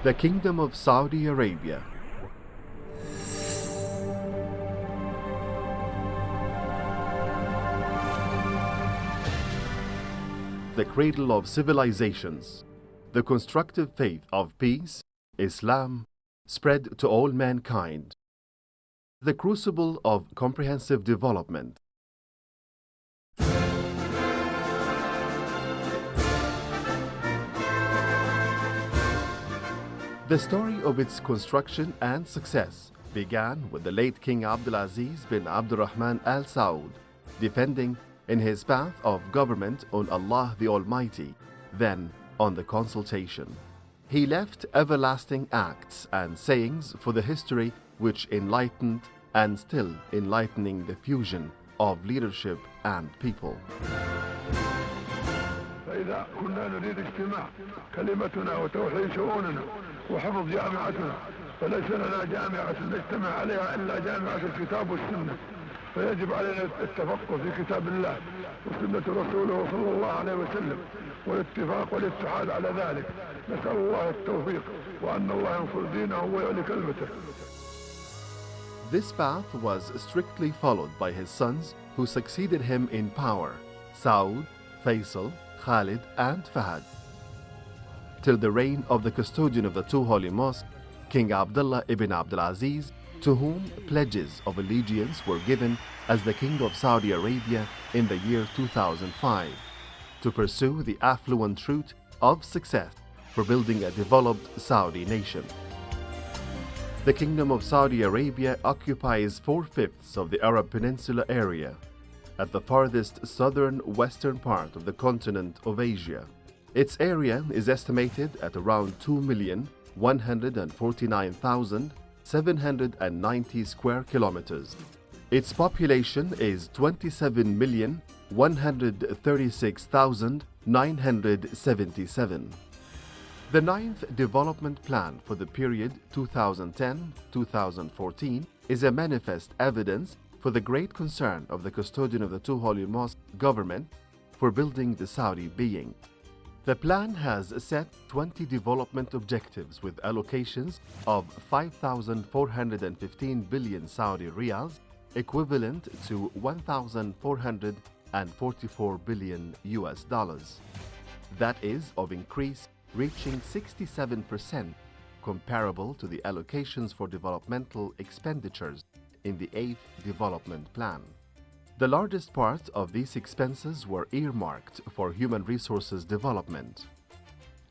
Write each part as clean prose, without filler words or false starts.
The Kingdom of Saudi Arabia. The cradle of civilizations, the constructive faith of peace, Islam, spread to all mankind, the crucible of comprehensive development. The story of its construction and success began with the late King Abdulaziz bin Abdurrahman Al Saud, depending in his path of government on Allah the Almighty, then on the consultation. He left everlasting acts and sayings for the history which enlightened and still enlightening the fusion of leadership and people. فإذا كنا نريد اجتماع كلمتنا وتوحيد شؤوننا وحفظ جامعتنا فليس لنا جامعة نجتمع عليها إلا جامعة الكتاب والسنة، فيجب علينا التفقه في كتاب الله وسنة رسوله صلى الله عليه وسلم والاتفاق والاتحاد على ذلك. نسأل الله التوفيق وأن الله ينصر دينه ويعلي كلمته. This path was strictly followed by his sons who succeeded him in power, Saud, Faisal, Khalid and Fahad, till the reign of the custodian of the two holy mosques, King Abdullah ibn Abdulaziz, to whom pledges of allegiance were given as the King of Saudi Arabia in the year 2005, to pursue the affluent route of success for building a developed Saudi nation. The Kingdom of Saudi Arabia occupies 4/5 of the Arab Peninsula area, at the farthest southern western part of the continent of Asia. Its area is estimated at around 2,149,790 square kilometers. Its population is 27,136,977. The 9th Development Plan for the period 2010-2014 is a manifest evidence for the great concern of the custodian of the two holy mosques government for building the Saudi being. The plan has set 20 development objectives with allocations of 5,415 billion Saudi riyals, equivalent to 1,444 billion US dollars. That is of increase reaching 67%, comparable to the allocations for developmental expenditures in the 8th Development Plan. The largest part of these expenses were earmarked for human resources development.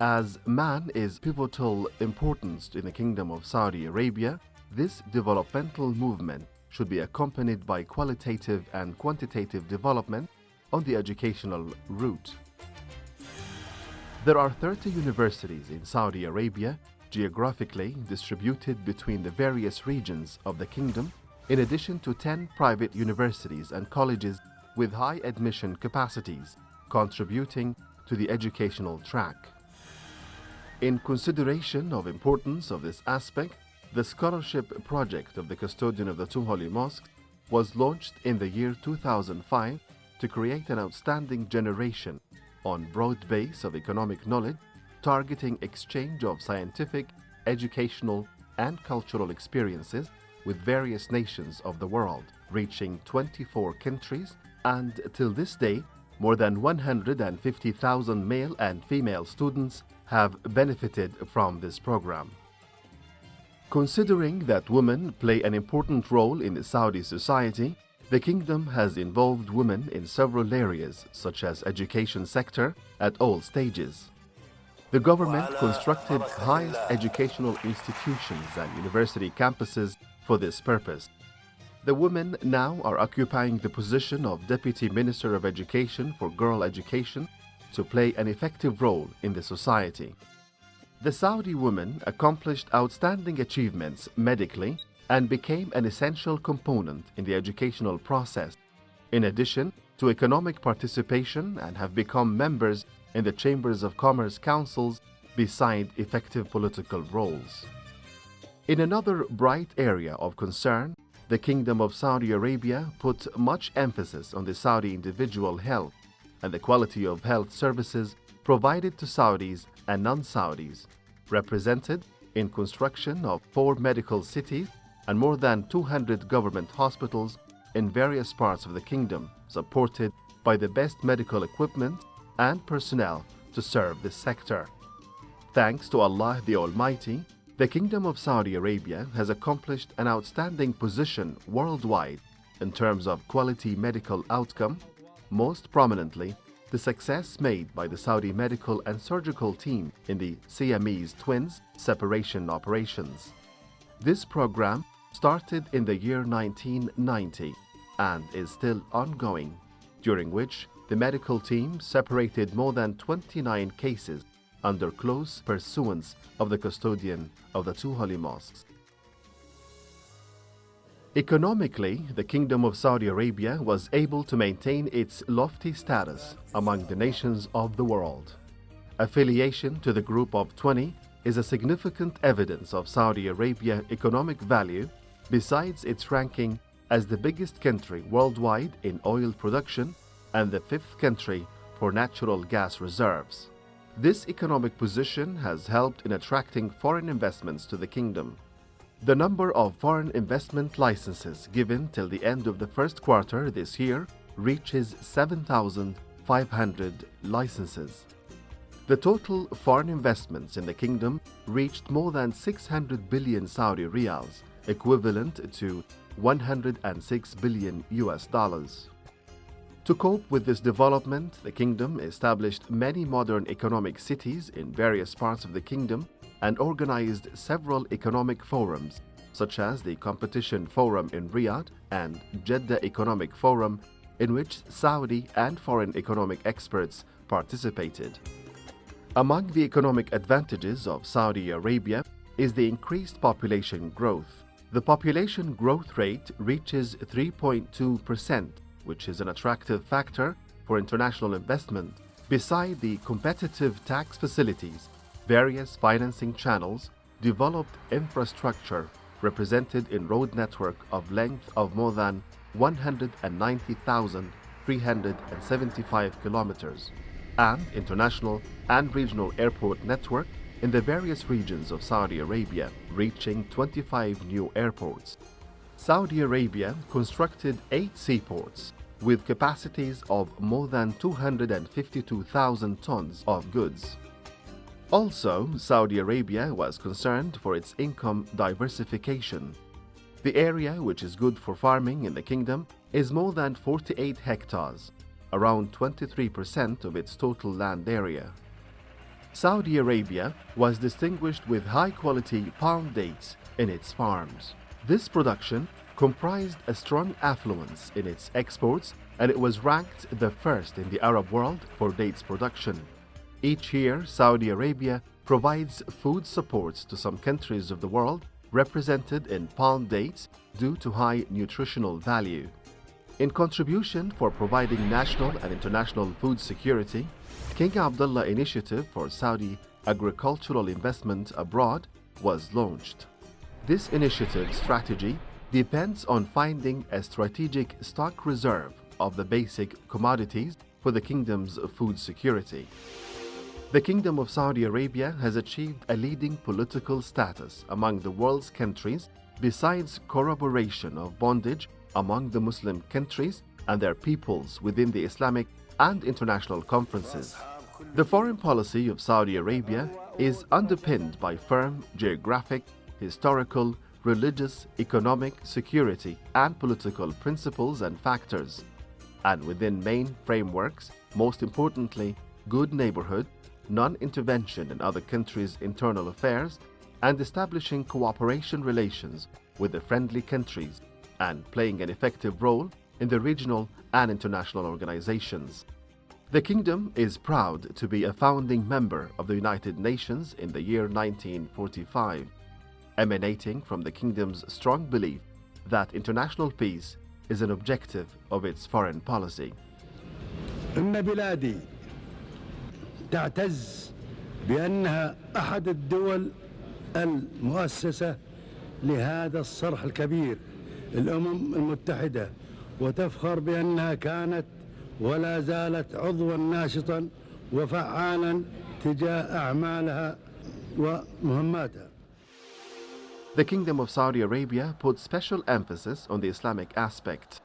As man is pivotal importance in the Kingdom of Saudi Arabia, this developmental movement should be accompanied by qualitative and quantitative development on the educational route. There are 30 universities in Saudi Arabia, geographically distributed between the various regions of the kingdom, in addition to 10 private universities and colleges with high admission capacities, contributing to the educational track. In consideration of importance of this aspect, the scholarship project of the custodian of the two holy mosques was launched in the year 2005 to create an outstanding generation on broad base of economic knowledge, targeting exchange of scientific, educational, and cultural experiences with various nations of the world, reaching 24 countries, and till this day, more than 150,000 male and female students have benefited from this program. Considering that women play an important role in the Saudi society, the kingdom has involved women in several areas, such as education sector, at all stages. The government constructed highest educational institutions and university campuses for this purpose. The women now are occupying the position of Deputy Minister of Education for Girl Education to play an effective role in the society. The Saudi women accomplished outstanding achievements medically and became an essential component in the educational process, in addition to economic participation, and have become members in the Chambers of Commerce councils beside effective political roles. In another bright area of concern, the Kingdom of Saudi Arabia put much emphasis on the Saudi individual health and the quality of health services provided to Saudis and non-Saudis, represented in construction of 4 medical cities and more than 200 government hospitals in various parts of the kingdom, supported by the best medical equipment and personnel to serve this sector. Thanks to Allah the Almighty, the Kingdom of Saudi Arabia has accomplished an outstanding position worldwide in terms of quality medical outcome, most prominently the success made by the Saudi medical and surgical team in the Siamese twins separation operations. This program started in the year 1990 and is still ongoing, during which the medical team separated more than 29 cases under close pursuance of the custodian of the 2 holy mosques. Economically, the Kingdom of Saudi Arabia was able to maintain its lofty status among the nations of the world. Affiliation to the Group of 20 is a significant evidence of Saudi Arabia's economic value, besides its ranking as the biggest country worldwide in oil production and the 5th country for natural gas reserves. This economic position has helped in attracting foreign investments to the kingdom. The number of foreign investment licenses given till the end of the first quarter this year reaches 7,500 licenses. The total foreign investments in the kingdom reached more than 600 billion Saudi riyals, equivalent to 106 billion US dollars. To cope with this development, the kingdom established many modern economic cities in various parts of the kingdom and organized several economic forums, such as the Competition Forum in Riyadh and Jeddah Economic Forum, in which Saudi and foreign economic experts participated. Among the economic advantages of Saudi Arabia is the increased population growth. The population growth rate reaches 3.2%, which is an attractive factor for international investment. Beside the competitive tax facilities, various financing channels, developed infrastructure represented in road network of length of more than 190,375 kilometers, and international and regional airport network in the various regions of Saudi Arabia, reaching 25 new airports. Saudi Arabia constructed 8 seaports with capacities of more than 252,000 tons of goods. Also, Saudi Arabia was concerned for its income diversification. The area which is good for farming in the kingdom is more than 48 hectares, around 23% of its total land area. Saudi Arabia was distinguished with high-quality palm dates in its farms. This production comprised a strong affluence in its exports, and it was ranked the first in the Arab world for dates production. Each year, Saudi Arabia provides food supports to some countries of the world represented in palm dates due to high nutritional value. In contribution for providing national and international food security, King Abdullah Initiative for Saudi Agricultural Investment Abroad was launched. This initiative strategy depends on finding a strategic stock reserve of the basic commodities for the kingdom's food security. The Kingdom of Saudi Arabia has achieved a leading political status among the world's countries, besides corroboration of bondage among the Muslim countries and their peoples within the Islamic and international conferences. The foreign policy of Saudi Arabia is underpinned by firm geographic, historical, religious, economic, security, and political principles and factors, and within main frameworks, most importantly, good neighborhood, non-intervention in other countries' internal affairs, and establishing cooperation relations with the friendly countries, and playing an effective role in the regional and international organizations. The kingdom is proud to be a founding member of the United Nations in the year 1945, emanating from the kingdom's strong belief that international peace is an objective of its foreign policy. إن بلادي تعتز بأنها أحد الدول المؤسسة لهذا الصرح الكبير الأمم المتحدة، وتفخر بأنها كانت ولا زالت عضوا ناشطا وفعالا تجاه أعمالها ومهماتها. The Kingdom of Saudi Arabia puts special emphasis on the Islamic aspect.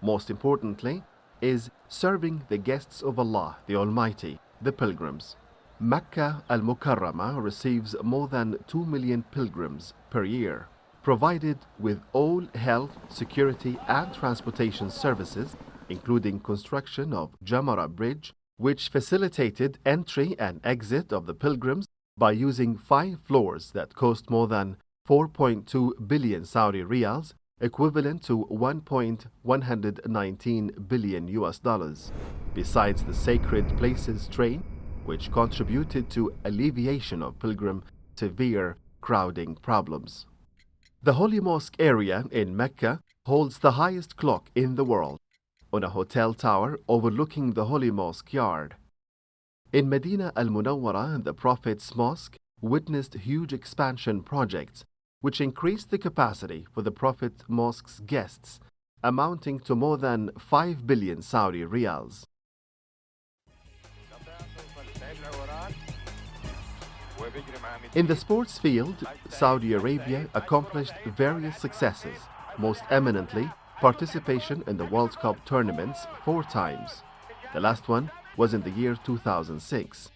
Most importantly is serving the guests of Allah, the Almighty, the pilgrims. Mecca al-Mukarramah receives more than 2 million pilgrims per year, provided with all health, security and transportation services, including construction of Jamara Bridge, which facilitated entry and exit of the pilgrims by using 5 floors that cost more than 4.2 billion Saudi riyals, equivalent to 1.119 billion US dollars, besides the Sacred Places train, which contributed to alleviation of pilgrim severe crowding problems. The Holy Mosque area in Mecca holds the highest clock in the world, on a hotel tower overlooking the Holy Mosque yard. In Medina al-Munawwara, the Prophet's Mosque witnessed huge expansion projects which increased the capacity for the Prophet Mosque's guests, amounting to more than 5 billion Saudi riyals. In the sports field, Saudi Arabia accomplished various successes, most eminently participation in the World Cup tournaments 4 times. The last one was in the year 2006.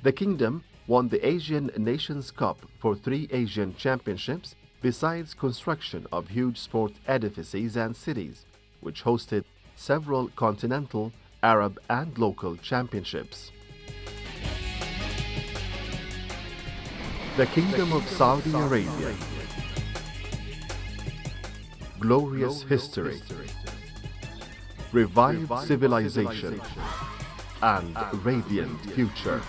The kingdom won the Asian Nations Cup for 3 Asian championships, besides construction of huge sport edifices and cities, which hosted several continental, Arab and local championships. The Kingdom of Saudi Arabia. Glorious history, revived civilization, and radiant future.